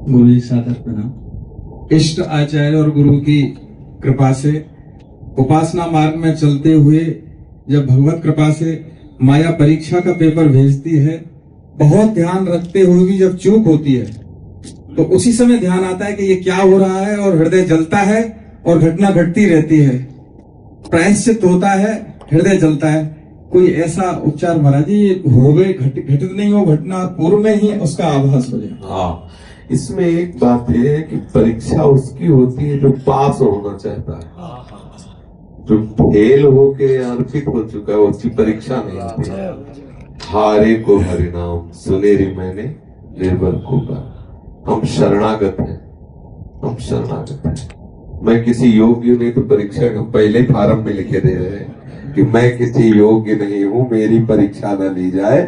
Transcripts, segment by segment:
गुरु जी सादर प्रणाम। इष्ट आचार्य और गुरु की कृपा से उपासना मार्ग में चलते हुए जब भगवत कृपा से माया परीक्षा का पेपर भेजती है, बहुत ध्यान रखते हुए भी जब चूक होती है तो उसी समय ध्यान आता है कि ये क्या हो रहा है, और हृदय जलता है और घटना घटती रहती है। प्रायश्चित होता है, हृदय जलता है। कोई ऐसा उपचार महाराज जी हो गए, घटित नहीं हो घटना, पूर्व में ही उसका आभास हो जाए। हाँ, इसमें एक बात है कि परीक्षा उसकी होती है जो पास होना चाहता है। जो फेल होके अर्पित हो चुका है उसकी परीक्षा नहीं होती है। हारे को हरिनाम सुने रे मैंने निर्बल को का। हम शरणागत हैं, हम शरणागत हैं। मैं किसी योग्य नहीं, तो परीक्षा का पहले फार्म में लिखे दे रहे हैं कि मैं किसी योग्य नहीं हूं, मेरी परीक्षा न ली जाए।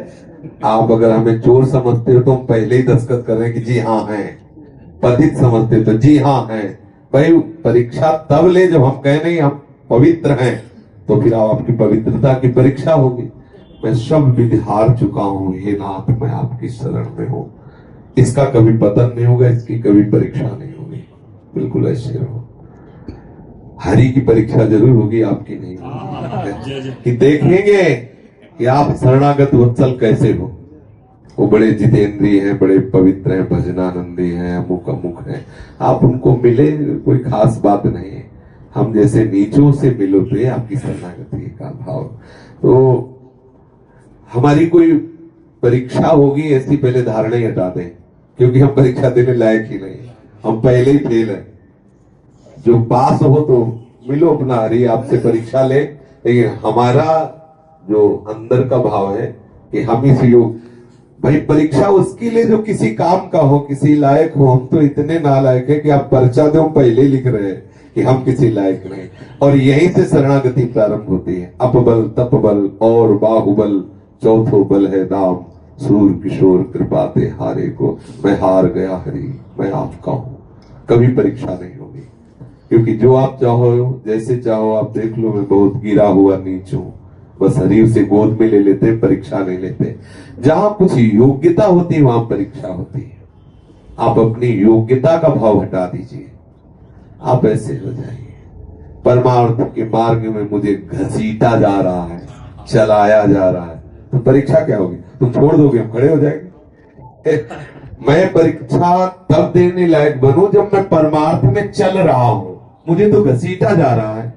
आप अगर हमें चोर समझते हो तो हम पहले ही दस्तखत कर रहे हैं कि जी हाँ हैं। पतित समझते हो तो जी हाँ हैं। भाई परीक्षा तब ले जब हम कहें नहीं हम पवित्र हैं, तो फिर आपकी पवित्रता की परीक्षा होगी। मैं सब विधि हार चुका हूं, हे नाथ मैं आपकी शरण में हूं। इसका कभी पतन नहीं होगा, इसकी कभी परीक्षा नहीं होगी। बिल्कुल ऐसे रहो। हरि की परीक्षा जरूर होगी, आपकी नहीं होगी। कि देखेंगे कि आप शरणागत वत्सल कैसे हो। वो बड़े जितेंद्रिय हैं, बड़े पवित्र हैं, भजनानंदी हैं, अमुक अमुक हैं। आप उनको मिले, कोई खास बात नहीं है। हम जैसे नीचों से मिलो तो आपकी शरणागति का भाव। तो हमारी कोई परीक्षा होगी ऐसी पहले धारणा ही हटा दें, क्योंकि हम परीक्षा देने लायक ही नहीं, हम पहले ही फेल है। जो पास हो तो मिलो अपना हरि आपसे परीक्षा ले, लेकिन हमारा जो अंदर का भाव है कि हम इस योग, भाई परीक्षा उसके लिए जो किसी काम का हो, किसी लायक हो। हम तो इतने नालायक है कि आप पर्चा दो, हम पहले ही लिख रहे हैं कि हम किसी लायक नहीं। और यहीं से शरणागति प्रारंभ होती है। अपबल तपबल और बाहुबल चौथो बल है दाम। सूर किशोर कृपा ते हारे को, मैं हार गया हरि मैं आपका हूं। कभी परीक्षा नहीं होगी, क्योंकि जो आप चाहो जैसे चाहो आप देख लो। मैं बहुत गिरा हुआ नीच हूं, बस हरि से गोद में ले लेते, परीक्षा नहीं लेते। जहां कुछ योग्यता होती है वहां परीक्षा होती है। आप अपनी योग्यता का भाव हटा दीजिए, आप ऐसे हो जाइए। परमार्थ के मार्ग में मुझे घसीटा जा रहा है, चलाया जा रहा है, तो परीक्षा क्या होगी? तुम छोड़ दोगे, हम खड़े हो जाएंगे। मैं परीक्षा तब देने लायक बनूं जब मैं परमार्थ में चल रहा हूं। मुझे तो घसीटा जा रहा है,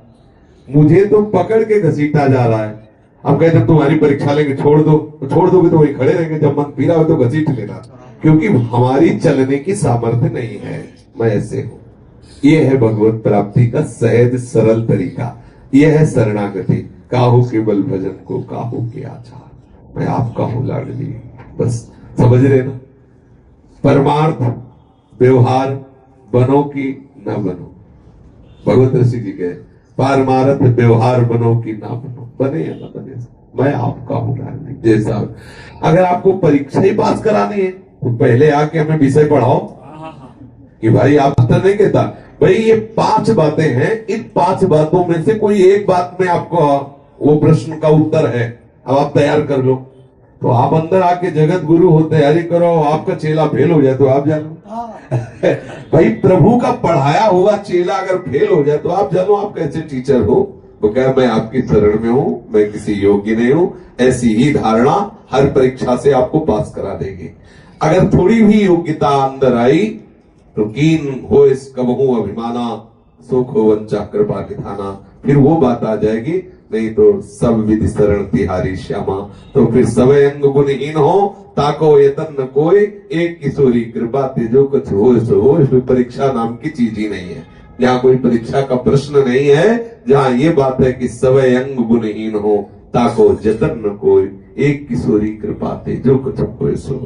मुझे तो पकड़ के घसीटा जा रहा है। हम कहते तुम्हारी परीक्षा लेंगे, छोड़ दो, तो छोड़ दोगे तो वही खड़े रहेंगे। जब मन पीरा हो तो घसीट लेना, क्योंकि हमारी चलने की सामर्थ्य नहीं है। मैं ऐसे हूं। यह है भगवत प्राप्ति का सहज सरल तरीका। यह है शरणागति। काहू के बल भजन को काहू के आचार, मैं आपका हूं लाडली। बस समझ रहे ना? परमार्थ व्यवहार बनो कि न बनो। भगवत ऋषि जी कहे पारमार्थ व्यवहार बनो कि ना बनो, बने या ना बने मैं आपका हूं लाडली। जैसा अगर आपको परीक्षा ही पास करानी है तो पहले आके हमें विषय पढ़ाओ कि भाई आप तो नहीं कहता भाई ये 5 बातें हैं, इन 5 बातों में से कोई एक बात में आपको वो प्रश्न का उत्तर है, अब आप तैयार कर लो। तो आप अंदर आके जगत गुरु हो, तैयारी करो। आपका चेला फेल हो जाए तो आप जानो। भाई प्रभु का पढ़ाया हुआ चेला अगर फेल हो जाए तो आप जानो आप कैसे टीचर हो। वो कहे मैं आपकी शरण में हूं, मैं किसी योग्य नहीं हूं। ऐसी ही धारणा हर परीक्षा से आपको पास करा देगी। अगर थोड़ी भी योग्यता अंदर आई तो कीन हो इस कबहू अभिमाना, सुख हो वंचा कृपा निधाना, फिर वो बात आ जाएगी। नहीं तो सब विधि शरण तिहारी श्यामा, तो फिर सवै अंग गुणहीन हो ताको यतन न कोई। एक किशोरी कृपा ते जो कुछ हो सो हो। इसमें परीक्षा नाम की चीज ही नहीं है। यहाँ कोई परीक्षा का प्रश्न नहीं है। जहाँ ये बात है कि सवै अंग गुणहीन हो ताको जतन न कोई। एक किशोरी कृपा ते जो कुछ हो सो।